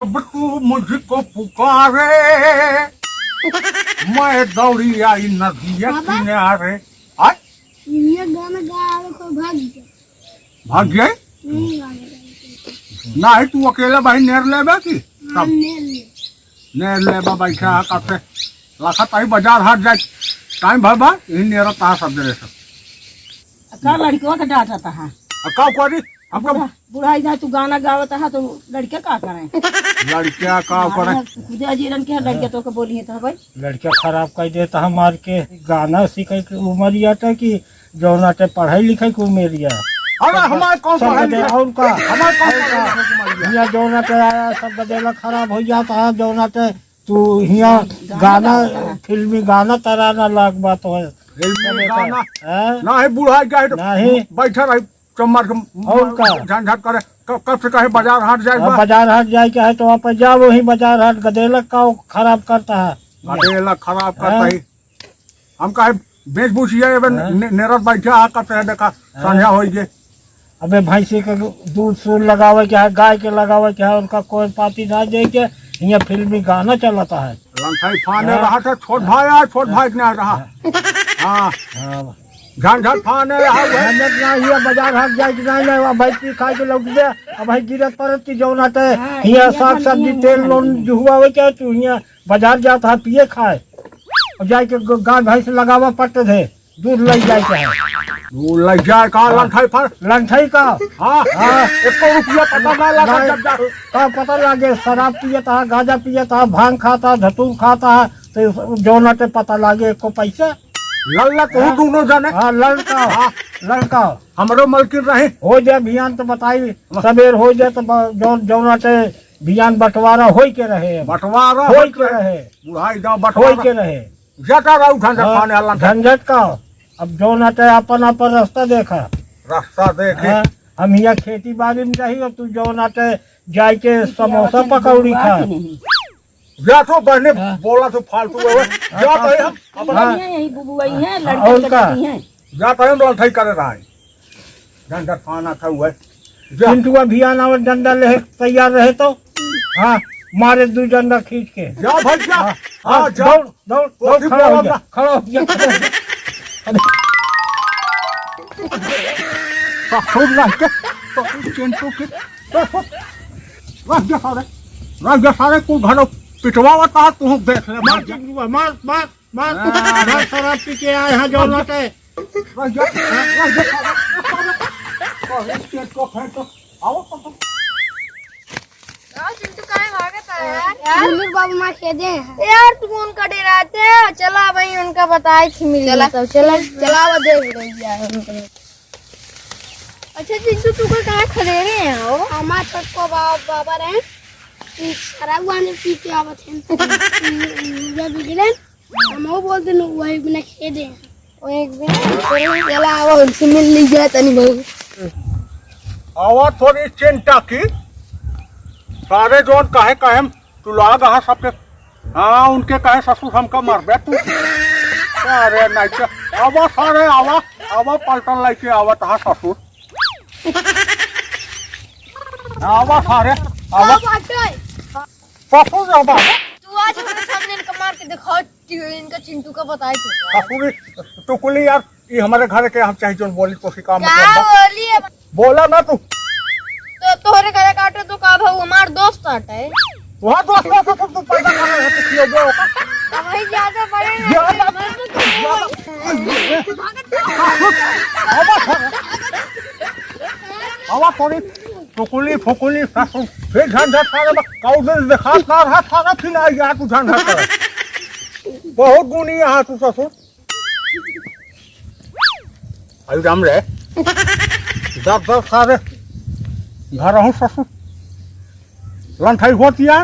अब तू मुझको पुकारे मैं दौड़ी आई नदिया किनारे। आज ये गाना गा को भाग गया। भाग गए नहीं गाना गाया। ना तू अकेला भाई नेर लेबे की हम ने नेर लेबा बैठा कते लाखा ताई बाजार हाट जाए टाइम भाबा इन नेरा ता सब दे सब का लड़कियों का डांटा था हाँ। अका कोरी हमका बुढ़ाई जा तू गाना गावता है तो लड़के का करें लड़किया का करे खुदे अजीरन के लड़के तो के बोली है तो भाई लड़का खराब कर देता है मार के गाना सीखे की उमरिया था कि जौना ते पढ़ाई लिखाई की उमरिया अरे हमारे कौन सा है और का हमारे कौन सा यहाँ जौना ते आया सब बदेला खराब हो जाता है जौना ते तू यहाँ गाना फिल्मी गाना तराना लाग बात है फिल्मी गाना हैं? ना है बूढ़ा गए नहीं। बैठा रही चम्मर और का? झंझट करे कब से कहे बाजार हाट जाए बाजार हाट जाए के है तो वहाँ पर जाओ वही बाजार हाट गदेलक का वो खराब करता है अकेला खराब करता ही हम कहे बेच बूझिए नेरत बैठा आ करते देखा संध्या हो गए। अबे भैंसी के दूध सूध लगावे के है गाय के लगावे के है उनका कोई पाती ना दे के यहाँ फिल्मी गाना चलाता है लंकाई फाने रहा था छोट भाई आ छोट भाई नहीं रहा हाँ हाँ झंझट फाने रहा झंझट ना हिया बाजार हाट जाए कि नहीं नहीं वहाँ भाई पी खाए के लौट गया अब भाई गिरत पड़त की जौना ते हिया साग सब्जी तेल लोन जो हुआ हुआ क्या तू हिया बाजार जाता है पिए खाए और जाए के गाय भैंस लगावा पड़ते थे दूध लग जाए के है वो लग जाए कहा लंकाई फान लंठई का हाँ हाँ 1 रुपया पता ना लगा जब जा का पता लगे शराब पियता है गांजा पियता है भांग खाता है धतूर खाता है तो जौना ते पता लगे को पैसा लल्ला तो दोनों जाने हाँ लड़का हमरो मलकिन रहे हो जाए भियान तो बताई सवेर हो जाए तो जौना ते भियान बंटवारा हो के रहे बंटवारा हो के रहे बुढ़ाई जाओ हो बंटवारा के रहे जाता रहू झंझट फाने अल्लाह झंझट का अब जौना ते अपन अपन रास्ता देखा रास्ता देखे हाँ, हम यहाँ खेती बाड़ी में रही और तू जौना ते जाए के समोसा पकौड़ी खा जा तो बहने बोला तो फालतू है जा तो हम अपना यही बुबुआ है और लड़के का? हैं जा तो हम लंठाई करे रहा है झंझट फाना था हुआ जा चिंटुआ भियान और डंडा ले तैयार रहे तो हाँ मारे 2 डंडा खींच के जा भाई जा हाँ, हाँ जा दौड़ दौड़ तो दौड़ खड़ा हो जा खड़ा हो जा खूब रह के तो चिंटू के रह जा सारे को घरों पिटवावता तू देख ले मार चिंटुआ मार मार मार मार शराब पी के आए हैं जौना ते रह जा को फेंको आओ तो चिंटू कहाँ भागता है यार? गुल्लू बाबू मार खेदे हैं। यार तू उनका डराते हैं। चला भाई उनका बताए थी मिल चला सब चला चला वो देख रही है उनका। अच्छा चिंटू तू को कहाँ खड़े रहे हैं वो? हमारे छत को बाबा रहे खराब हुआ ने पी के आवत हैं जब बिगड़े हम वो बोलते न वही बिना खेदे हैं वो एक दिन चला वो उनसे मिल ली जाए तनी बहु आवा थोड़ी चिंता की सारे जोन कहे कहे तू लाग हाँ सबके हाँ उनके कहे ससुर हमका मर बे तू अरे नहीं के आवा सारे आवा आवा पलटन लेके आवा तहा ससुर आवा सारे आवा ससुर आवा तू आज मेरे सामने इनका मार के दिखाओ इनका चिंटू का बताए ससुर टुकुली यार ये हमारे घर के हम चाहिए जोन बोली तो काम क्या मतलब बोली है बोला ना तू तो तोहरे घरे काटे तो का भाऊ हमार दोस्त आटा है वहाँ दोस्त तू पैदा कर रहे तो क्यों गए तो वही ज्यादा बड़े आवा थोड़ी टुकुली फुकुली ससुर फिर झंझट सारे काउडर दिखा ना रहा सारा फिर आ गया तू झंझट कर बहुत गुनी है तू ससुर अभी राम रे दस सारे घर हूँ ससुर लंठाई होती है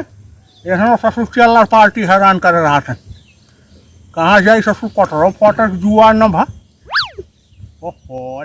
यहाँ ससुर चल पार्टी हैरान कर रहा था कहाँ जाए ससुर पटरो पटक जुआ न भा ओहो